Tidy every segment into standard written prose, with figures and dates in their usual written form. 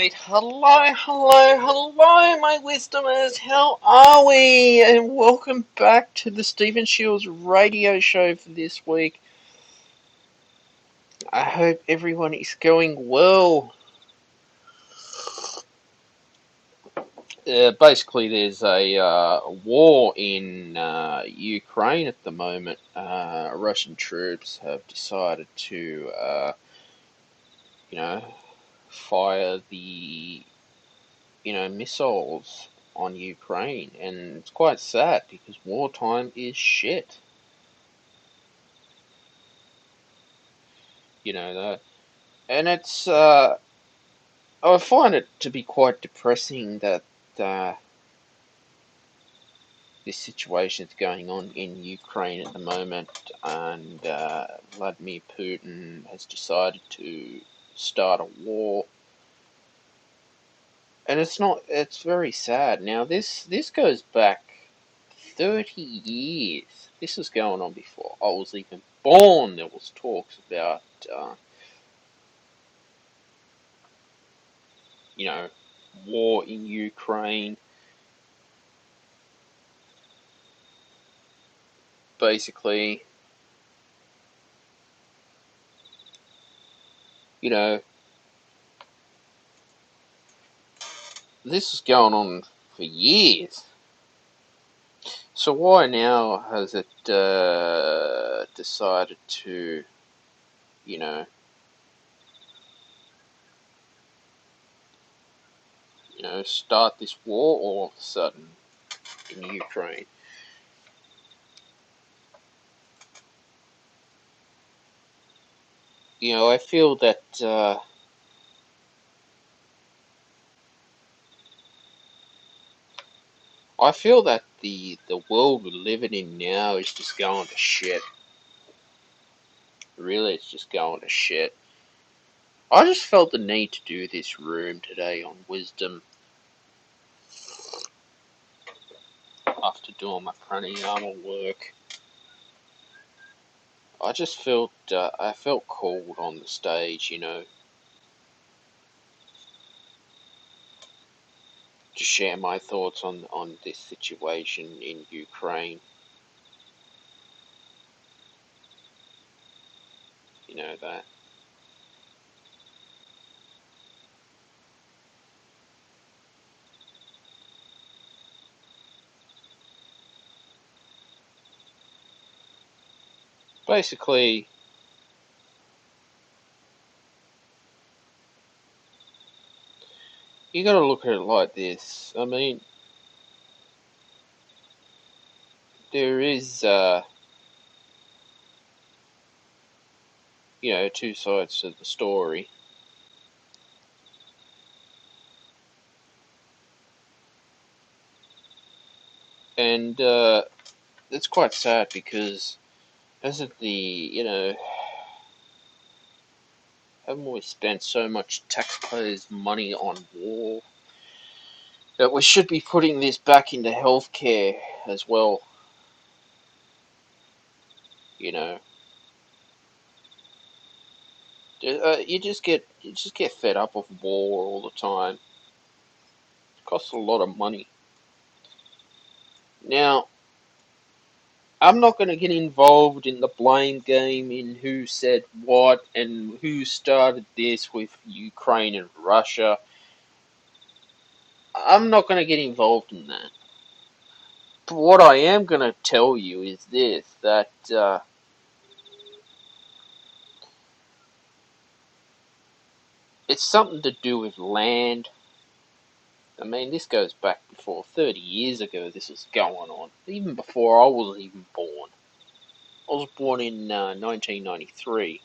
Alright, hello, my wisdomers, how are we? And welcome back to the Stephen Shields radio show for this week. I hope everyone is going well. Basically, there's a war in Ukraine at the moment. Russian troops have decided to, you know, fire the missiles on Ukraine, and it's quite sad because wartime is shit. That, and it's I find it to be quite depressing that uh, this situation is going on in Ukraine at the moment, and Vladimir Putin has decided to start a war. And it's very sad. Now this goes back 30 years. This was going on before I was even born. There was talks about, war in Ukraine. Basically, this is going on for years. So why now has it decided to, you know, start this war all of a sudden in Ukraine? I feel that the world we're living in now is just going to shit. Really, it's just going to shit. I just felt the need to do this room today on wisdom after doing my pranayama work. I just felt I felt called on the stage, to share my thoughts on this situation in Ukraine. That. Basically, you gotta look at it like this. I mean, there is, two sides to the story. And it's quite sad because hasn't haven't we spent so much taxpayers' money on war that we should be putting this back into healthcare as well? You just get fed up of war all the time. It costs a lot of money. Now, I'm not going to get involved in the blame game in who said what and who started this with Ukraine and Russia. I'm not going to get involved in that. But what I am going to tell you is this, that it's something to do with land. I mean, this goes back before 30 years ago this was going on. Even before I was even born. I was born in 1993.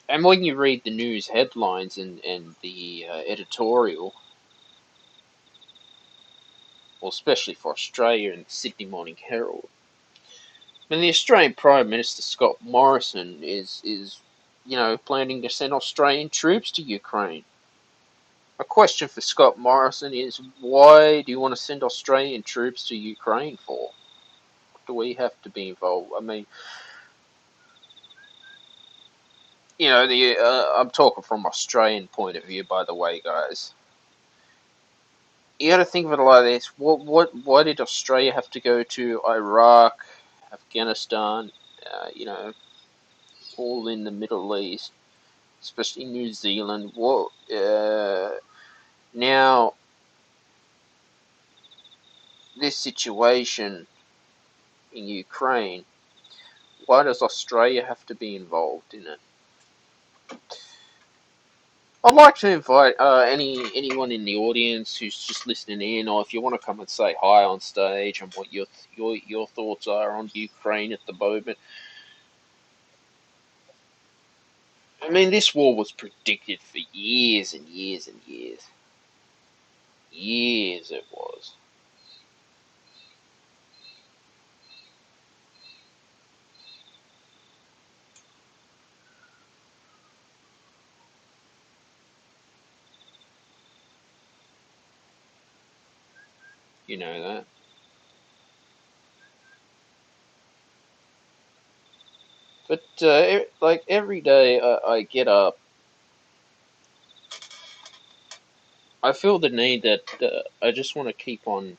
And when you read the news headlines and the editorial, well, especially for Australia and the Sydney Morning Herald, and the Australian Prime Minister Scott Morrison is planning to send Australian troops to Ukraine. A question for Scott Morrison is, why do you want to send Australian troops to Ukraine for? Do we have to be involved? I mean, I'm talking from Australian point of view, by the way, guys. You got to think of it like this: why did Australia have to go to Iraq, Afghanistan, all in the Middle East, especially New Zealand? Now this situation in Ukraine? Why does Australia have to be involved in it? I'd like to invite anyone in the audience who's just listening in, or if you want to come and say hi on stage and what your thoughts are on Ukraine at the moment. I mean, this war was predicted for years and years and years. Years it was. You know that. But like every day I get up, I feel the need that I just want to keep on.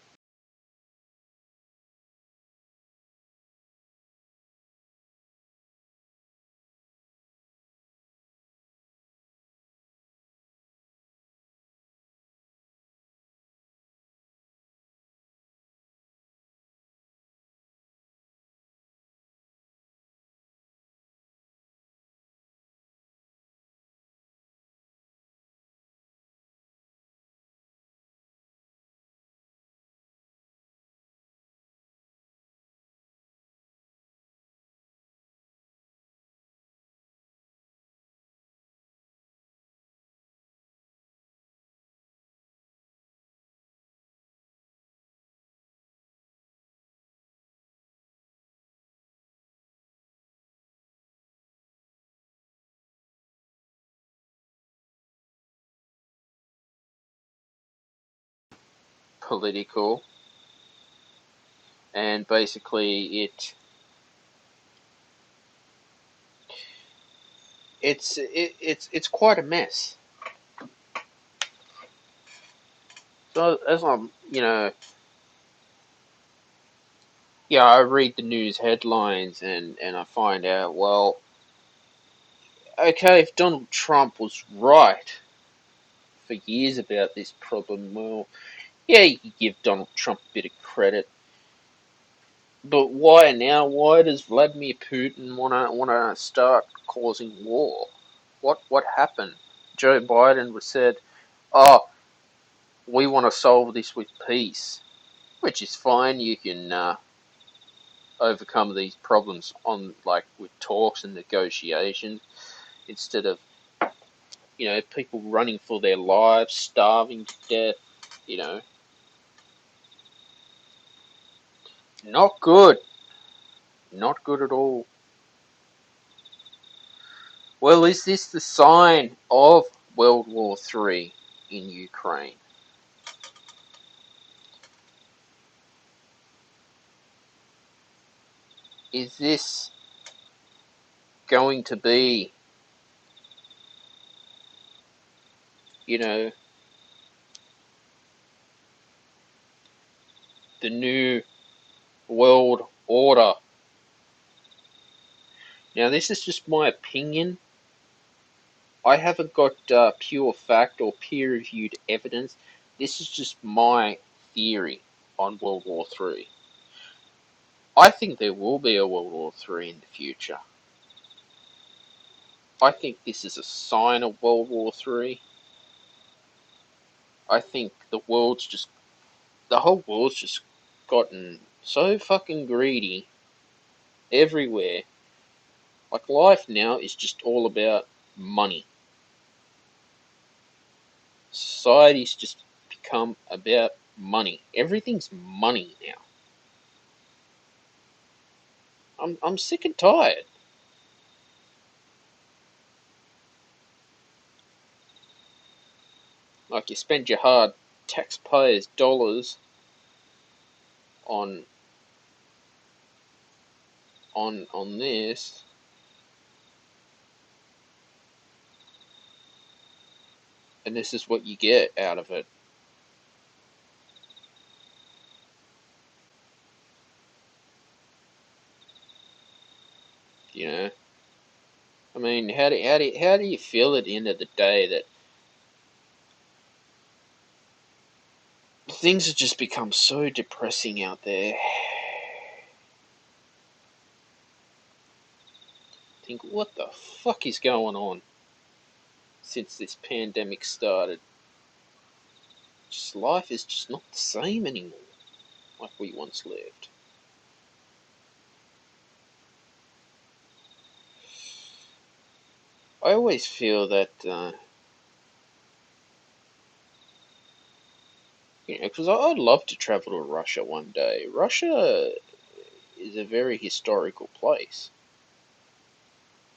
Political, and basically it's quite a mess. So as I'm, yeah, I read the news headlines and I find out, well, okay, if Donald Trump was right for years about this problem, well, yeah, you could give Donald Trump a bit of credit. But why now? Why does Vladimir Putin wanna start causing war? What happened? Joe Biden was said, "Oh, we want to solve this with peace," which is fine. You can overcome these problems on like with talks and negotiations instead of people running for their lives, starving to death. You know, not good, not good at all. Well, is this the sign of World War III in Ukraine? Is this going to be, you know, the new world order? Now, this is just my opinion. I haven't got pure fact or peer-reviewed evidence. This is just my theory on World War III. I think there will be a World War III in the future. I think this is a sign of World War III. I think the whole world's just gotten so fucking greedy everywhere. Like life now is just all about money. Society's just become about money. Everything's money now. I'm sick and tired. Like you spend your hard taxpayers' dollars on on this, And this is what you get out of it. You know, I mean, how do you feel at the end of the day that things have just become so depressing out there? Think, what the fuck is going on since this pandemic started? Just life is just not the same anymore, like we once lived. I always feel that, because I'd love to travel to Russia one day. Russia is a very historical place.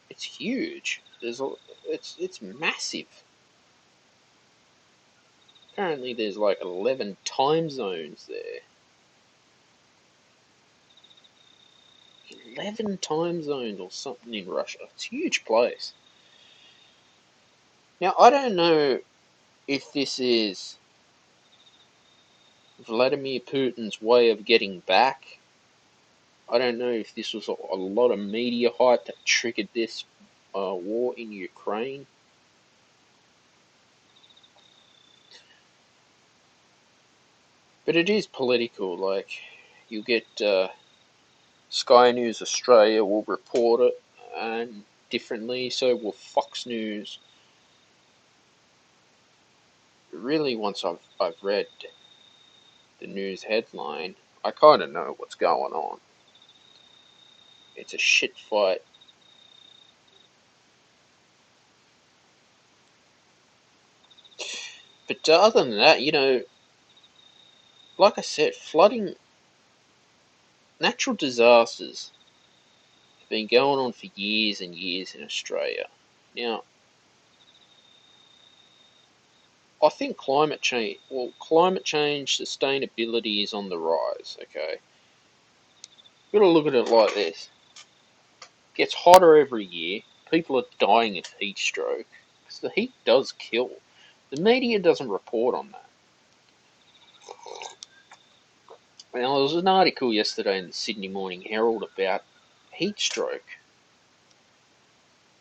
It's huge. It's massive. Apparently, there's like 11 time zones there. 11 time zones or something in Russia. It's a huge place. Now, I don't know if this is Vladimir Putin's way of getting back. I don't know if this was a lot of media hype that triggered this war in Ukraine. But it is political. Like, you get Sky News Australia will report it and differently, so will Fox News. Really, once I've read the news headline, I kind of know what's going on. It's a shit fight. But other than that, like I said, flooding, natural disasters have been going on for years and years in Australia. Now, I think climate change sustainability is on the rise, okay? You've got to look at it like this. It gets hotter every year. People are dying of heat stroke. Because the heat does kill. The media doesn't report on that. Now, there was an article yesterday in the Sydney Morning Herald about heat stroke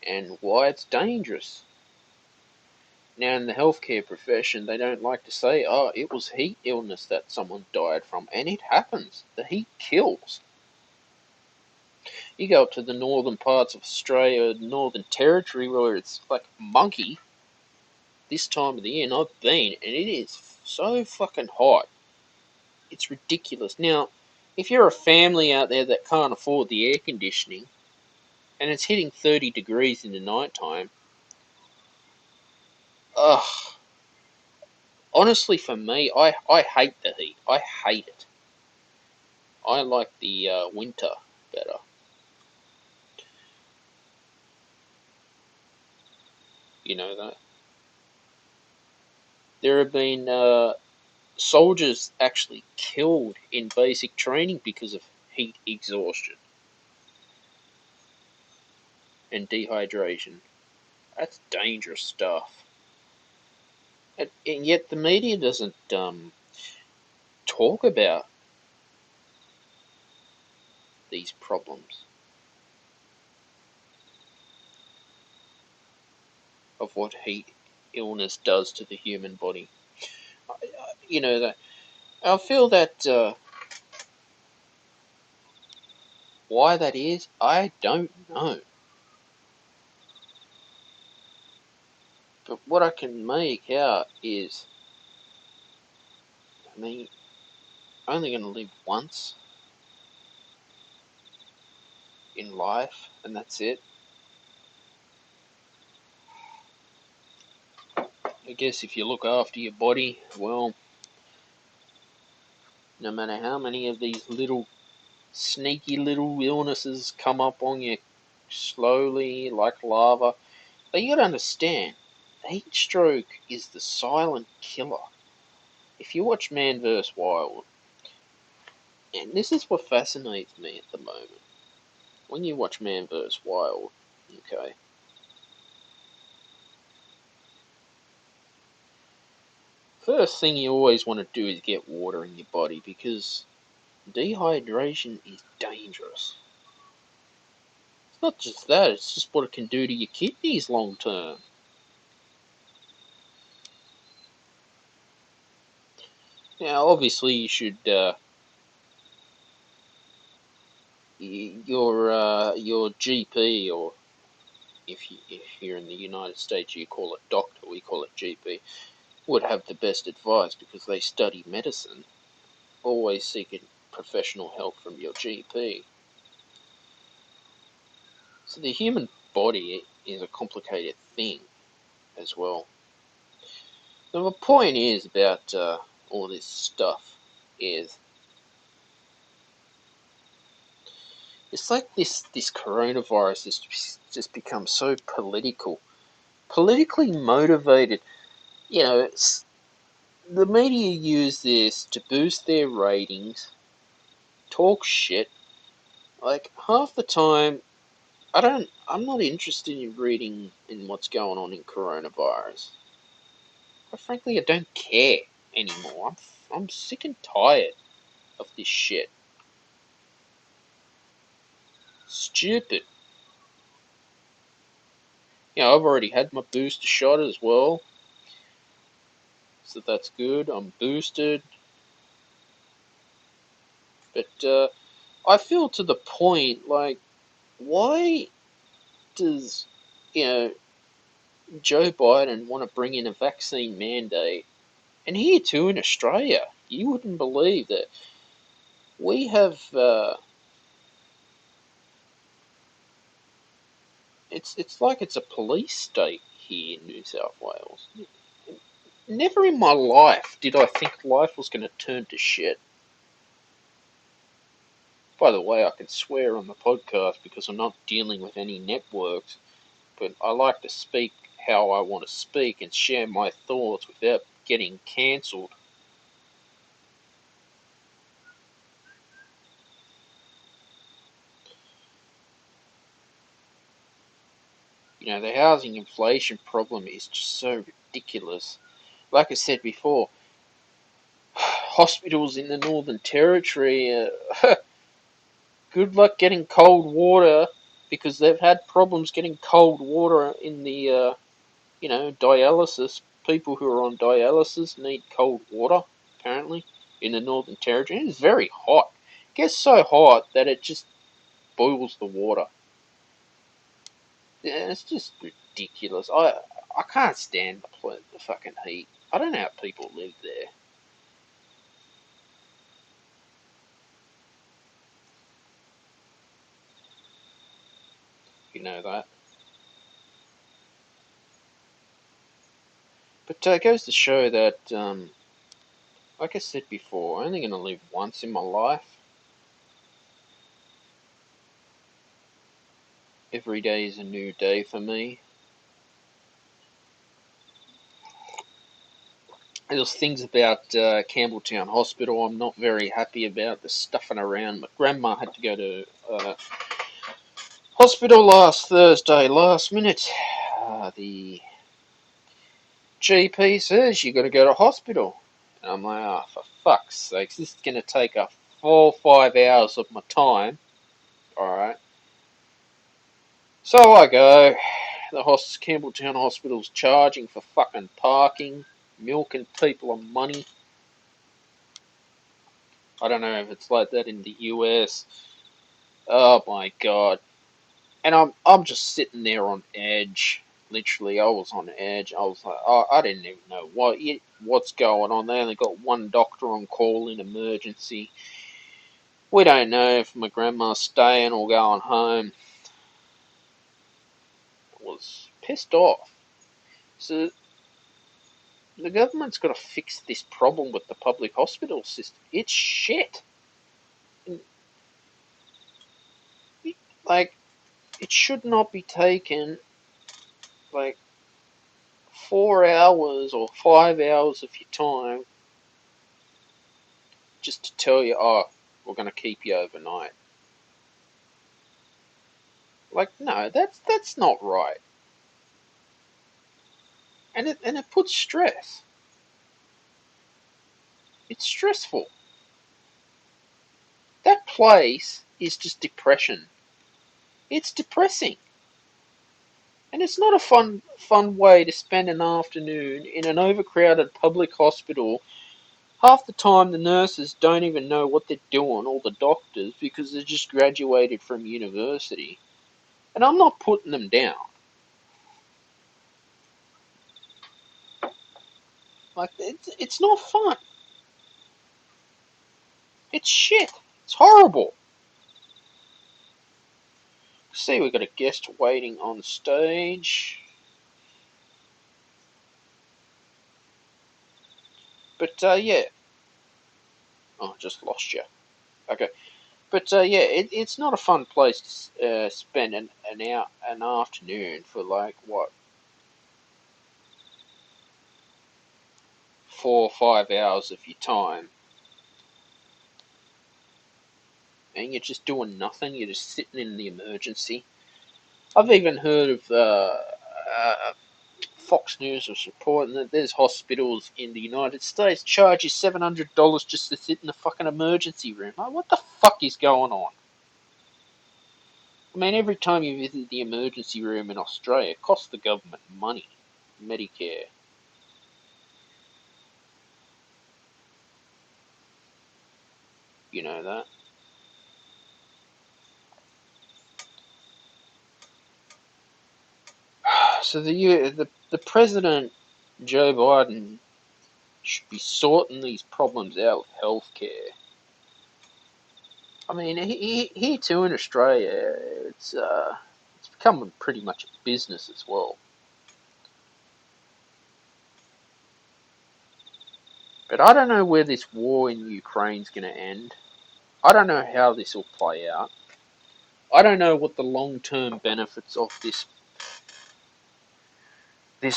and why it's dangerous. Now, in the healthcare profession, they don't like to say, oh, it was heat illness that someone died from. And it happens. The heat kills. You go up to the northern parts of Australia, Northern Territory, where it's like monkey this time of the year, and I've been, and it is so fucking hot. It's ridiculous. Now, if you're a family out there that can't afford the air conditioning, and it's hitting 30 degrees in the night time, ugh. Honestly, for me, I hate the heat. I hate it. I like the winter better. You know that. There have been soldiers actually killed in basic training because of heat exhaustion and dehydration. That's dangerous stuff. And yet the media doesn't talk about these problems of what heat illness does to the human body. That I feel that why that is, I don't know. But what I can make out is, I mean, only going to live once in life, and that's it. I guess if you look after your body, well, no matter how many of these little sneaky little illnesses come up on you slowly like lava, but you got to understand, heat stroke is the silent killer. If you watch Man vs. Wild, and this is what fascinates me at the moment, when you watch Man vs. Wild, okay, first thing you always want to do is get water in your body, because dehydration is dangerous. It's not just that, it's just what it can do to your kidneys long term. Now, obviously, you should your GP, or if you're in the United States, you call it doctor, we call it GP, would have the best advice because they study medicine. Always seek professional help from your GP. So the human body is a complicated thing as well. So the point is about all this stuff is, it's like this coronavirus has just become so politically motivated. You know, the media use this to boost their ratings, talk shit. Like, half the time, I'm not interested in reading in what's going on in coronavirus. Quite frankly, I don't care anymore. I'm sick and tired of this shit. Stupid. You know, I've already had my booster shot as well, so that's good. I'm boosted. But I feel to the point, like, why does, you know, Joe Biden want to bring in a vaccine mandate? And here too in Australia, you wouldn't believe that we have. It's like it's a police state here in New South Wales. Never in my life did I think life was going to turn to shit. By the way, I can swear on the podcast because I'm not dealing with any networks, but I like to speak how I want to speak and share my thoughts without getting cancelled. You know, the housing inflation problem is just so ridiculous. Like I said before, hospitals in the Northern Territory, good luck getting cold water, because they've had problems getting cold water in the, dialysis. People who are on dialysis need cold water, apparently, in the Northern Territory. And it's very hot. It gets so hot that it just boils the water. Yeah, it's just ridiculous. I can't stand the fucking heat. I don't know how people live there. You know that. But it goes to show that, like I said before, I'm only going to live once in my life. Every day is a new day for me. There's things about Campbelltown Hospital I'm not very happy about. The stuffing around. My grandma had to go to hospital last Thursday, last minute. The GP says you got to go to hospital. And I'm like, oh, for fuck's sakes, this is going to take a 4 or 5 hours of my time. Alright. So I go. The Campbelltown Hospital's charging for fucking parking, milking people of money. I don't know if it's like that in the US. Oh my god. And I'm just sitting there on edge. Literally, I was on edge. I was like, oh, I didn't even know what's going on. They only got one doctor on call in emergency. We don't know if my grandma's staying or going home. I was pissed off. So the government's got to fix this problem with the public hospital system. It's shit. Like, it should not be taken, like, 4 hours or 5 hours of your time just to tell you, oh, we're going to keep you overnight. Like, no, that's not right. And it puts stress. It's stressful. That place is just depression. It's depressing. And it's not a fun way to spend an afternoon in an overcrowded public hospital. Half the time the nurses don't even know what they're doing, or the doctors, because they just graduated from university. And I'm not putting them down. Like, it's not fun. It's shit. It's horrible. See, we've got a guest waiting on stage. But, yeah. Oh, I just lost you. Okay. But, yeah, it's not a fun place to spend an afternoon for, like, what, 4 or 5 hours of your time. And you're just doing nothing. You're just sitting in the emergency. I've even heard of Fox News was reporting that there's hospitals in the United States charge you $700 just to sit in the fucking emergency room. Like, what the fuck is going on? I mean, every time you visit the emergency room in Australia, it costs the government money. Medicare. You know that. So the president, Joe Biden, should be sorting these problems out with healthcare. I mean, here too in Australia, it's becoming pretty much a business as well. But I don't know where this war in Ukraine's going to end. I don't know how this will play out. I don't know what the long-term benefits of this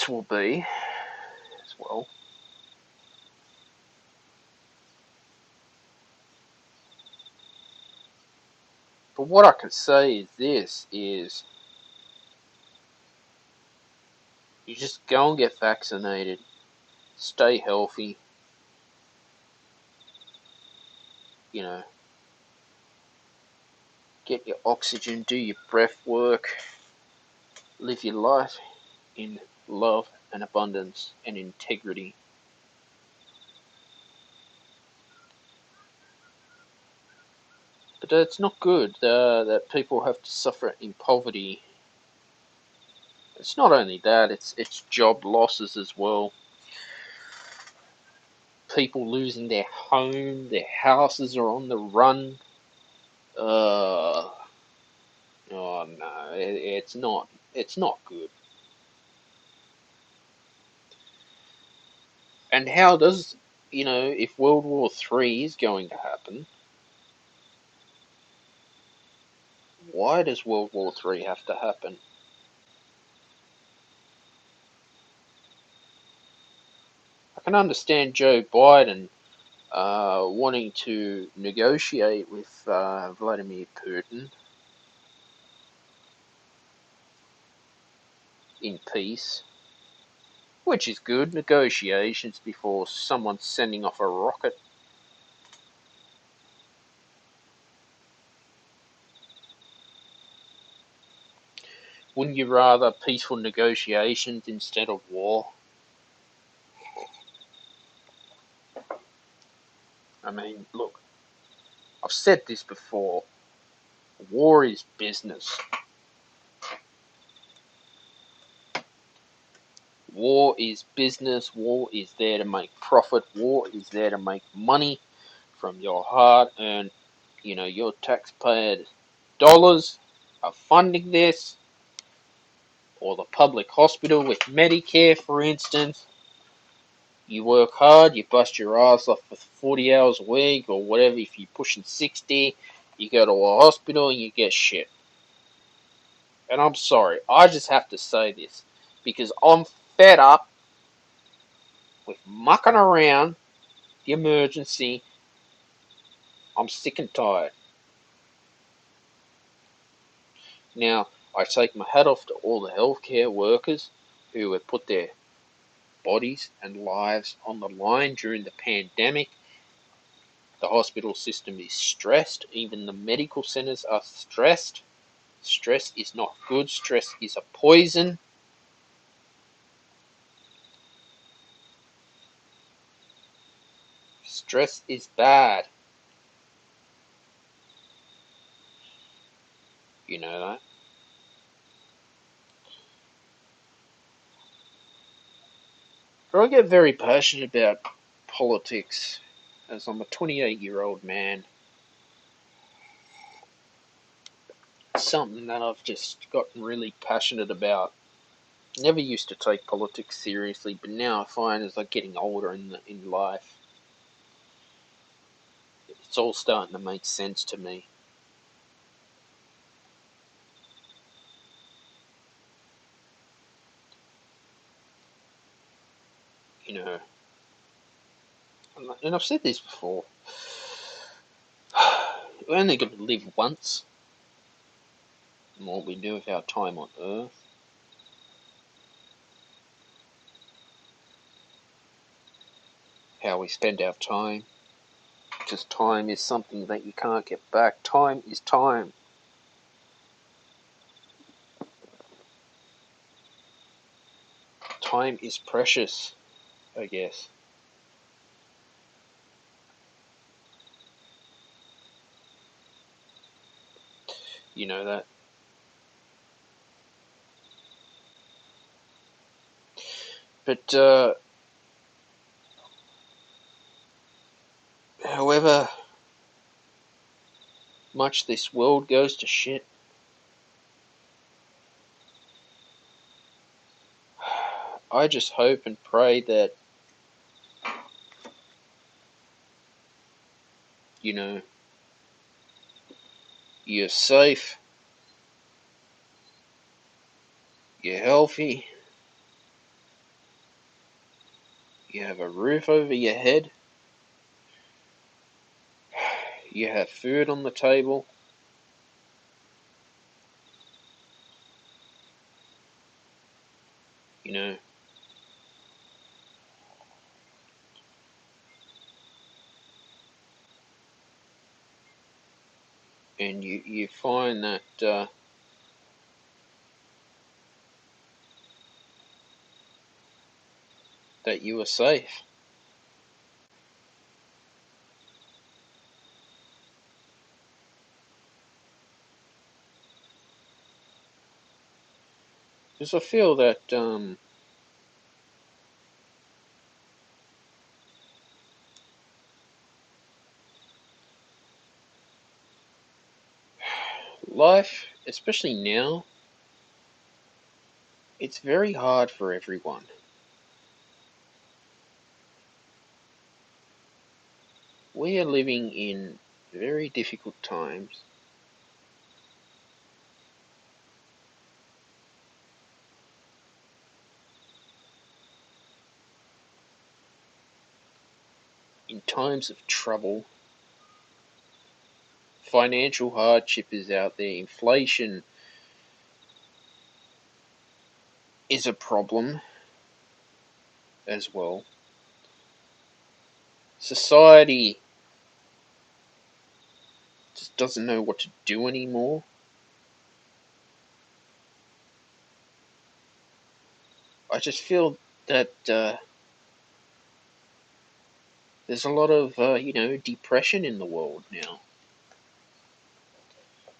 will be as well. But what I can say is this is you just go and get vaccinated, stay healthy, you know, get your oxygen, do your breath work, live your life in love and abundance and integrity. But it's not good that people have to suffer in poverty. It's not only that, it's job losses as well. People losing their home, their houses are on the run. Oh no, it's not good. And how does, if World War III is going to happen, why does World War III have to happen? I can understand Joe Biden wanting to negotiate with Vladimir Putin in peace, which is good. Negotiations before someone sending off a rocket. Wouldn't you rather peaceful negotiations instead of war? I mean, look, I've said this before. War is business. War is business. War is there to make profit. War is there to make money from your hard-earned, your taxpayer dollars are funding this, or the public hospital with Medicare, for instance. You work hard, you bust your ass off for 40 hours a week, or whatever. If you're pushing 60, you go to a hospital and you get shit. And I'm sorry, I just have to say this, because I'm fed up with mucking around the emergency. I'm sick and tired. Now, I take my hat off to all the healthcare workers who have put their bodies and lives on the line during the pandemic, The hospital system is stressed. Even the medical centers are stressed. Stress is not good. Stress is a poison. Stress is bad. You know that. But I get very passionate about politics as I'm a 28-year-old man. It's something that I've just gotten really passionate about. Never used to take politics seriously, but now I find as I'm getting older in life, it's all starting to make sense to me. You know, and I've said this before. We're only going to live once, and what we do with our time on Earth. How we spend our time. Because time is something that you can't get back. Time is time. Time is precious, I guess. You know that. But, however much this world goes to shit, I just hope and pray that, you know, you're safe, you're healthy, you have a roof over your head, you have food on the table, you know, and you find that you are safe. Because I feel that life, especially now, it's very hard for everyone. We are living in very difficult times. In times of trouble, financial hardship is out there, inflation is a problem as well. Society just doesn't know what to do anymore. I just feel that there's a lot of, depression in the world now.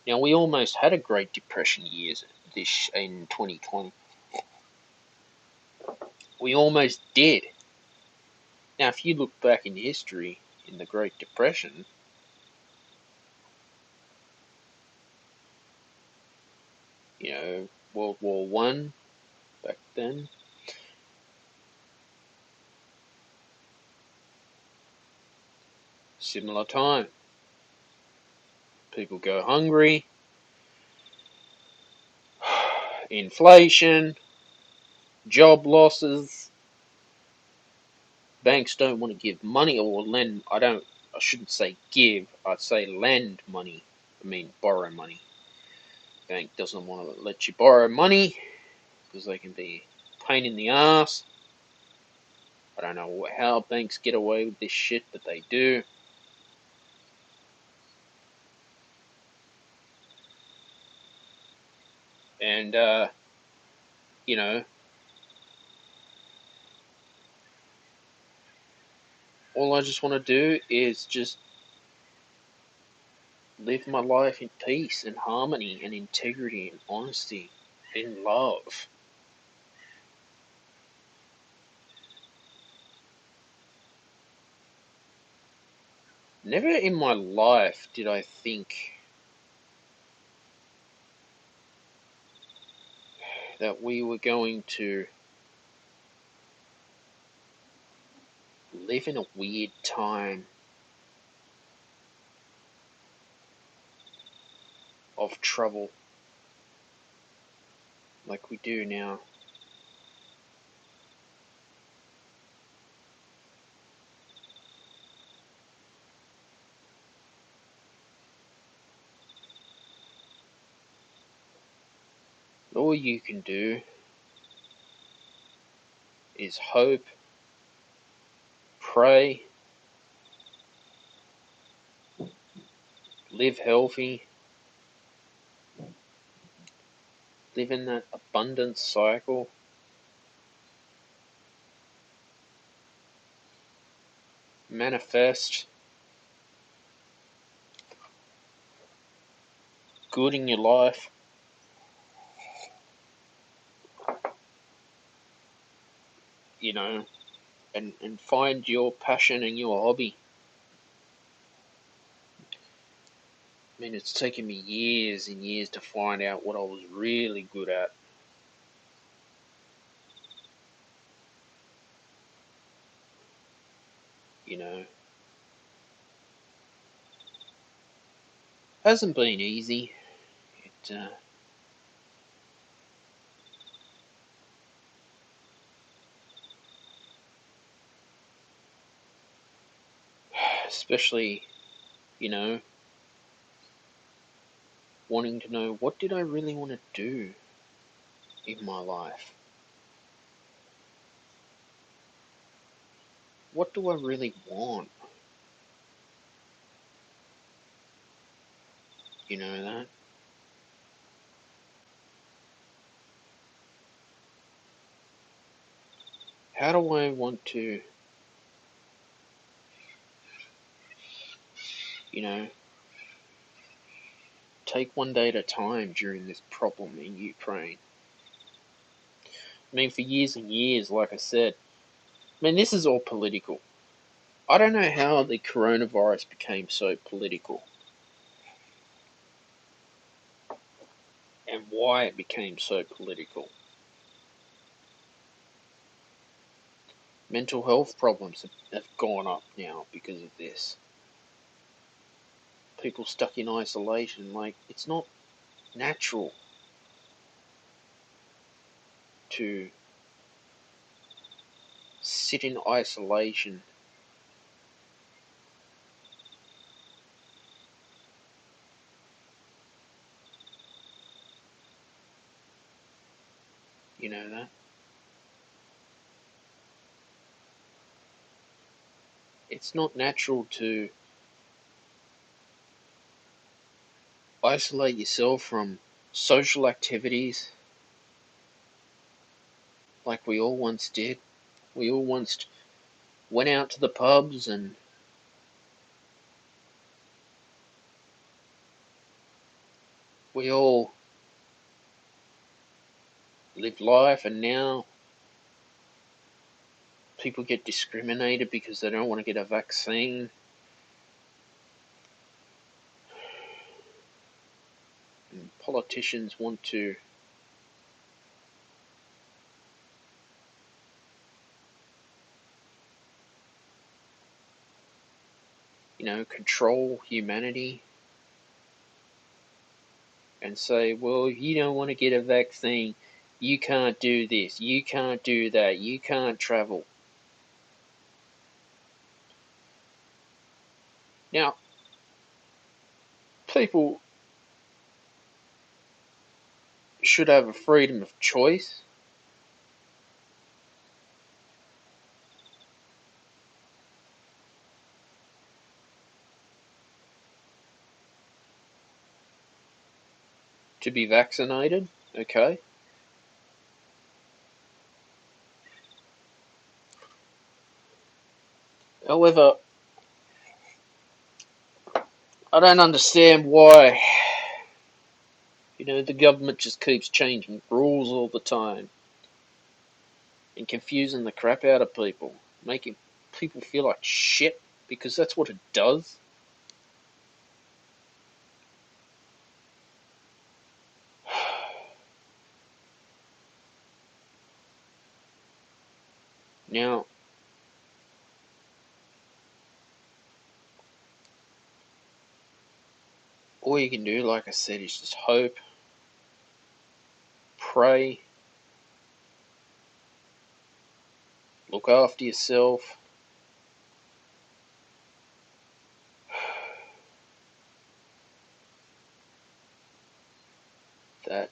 Now, we almost had a Great Depression years this in 2020. We almost did. Now, if you look back in history, in the Great Depression, World War One back then, similar time. People go hungry, inflation, job losses. Banks don't want to give money or lend. I shouldn't say give. I'd say lend money. I mean borrow money. Bank doesn't want to let you borrow money because they can be a pain in the ass. I don't know how banks get away with this shit, but they do. And, you know, all I just want to do is just live my life in peace and harmony and integrity and honesty and love. Never in my life did I think that we were going to live in a weird time of trouble like we do now. All you can do is hope, pray, live healthy, live in that abundance cycle. Manifest good in your life. You know, and find your passion and your hobby. I mean, it's taken me years and years to find out what I was really good at. You know, hasn't been easy. It, especially, you know, wanting to know what did I really want to do in my life? What do I really want? You know that? How do I want to, you know, take one day at a time during this problem in Ukraine? I mean, for years and years, like I said, I mean, this is all political. I don't know how the coronavirus became so political and why it became so political. Mental health problems have gone up now because of this. People stuck in isolation, like, it's not natural to sit in isolation. You know that? It's not natural to isolate yourself from social activities like we all once did. We all once went out to the pubs and we all lived life, and now people get discriminated because they don't want to get a vaccine. And politicians want to, you know, control humanity and say, well, if you don't want to get a vaccine, you can't do this, you can't do that, you can't travel. Now, people should have a freedom of choice. To be vaccinated. Okay? However, I don't understand why, the government just keeps changing rules all the time and confusing the crap out of people, making people feel like shit, because that's what it does. Now, all you can do, like I said, is just hope, pray, look after yourself. That,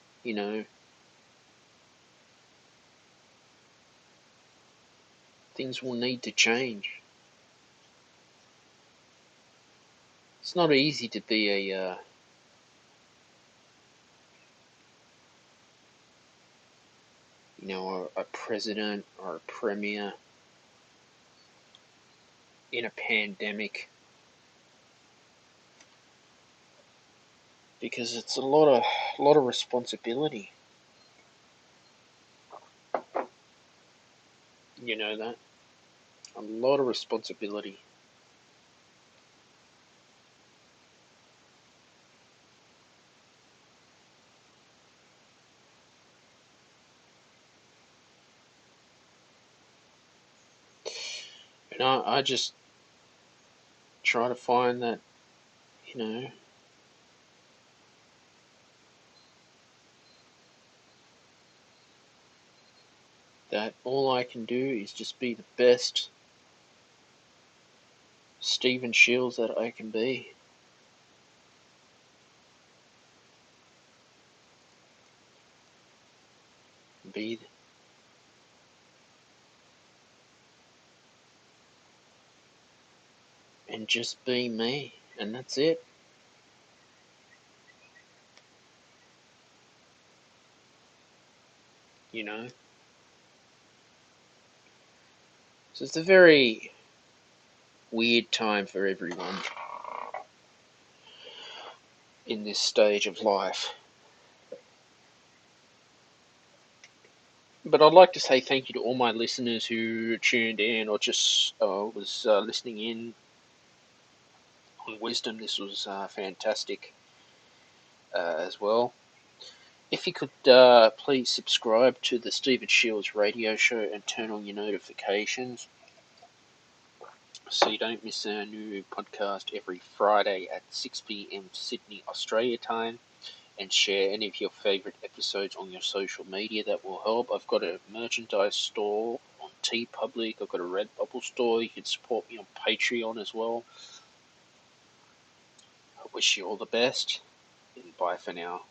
things will need to change. It's not easy to be a president or a premier in a pandemic, because it's a lot of responsibility. You know that? A lot of responsibility. And I just try to find that, you know, that all I can do is just be the best Stephen Shields that I can be. Be and just be me, and that's it. You know, so it's a very weird time for everyone in this stage of life. But I'd like to say thank you to all my listeners who tuned in or just was listening in on Wisdom. This was fantastic as well. If you could please subscribe to the Stephen Shields radio show and turn on your notifications so you don't miss a new podcast every Friday at 6 p.m. Sydney, Australia time. And share any of your favourite episodes on your social media. That will help. I've got a merchandise store on TeePublic. I've got a Redbubble store. You can support me on Patreon as well. I wish you all the best, and bye for now.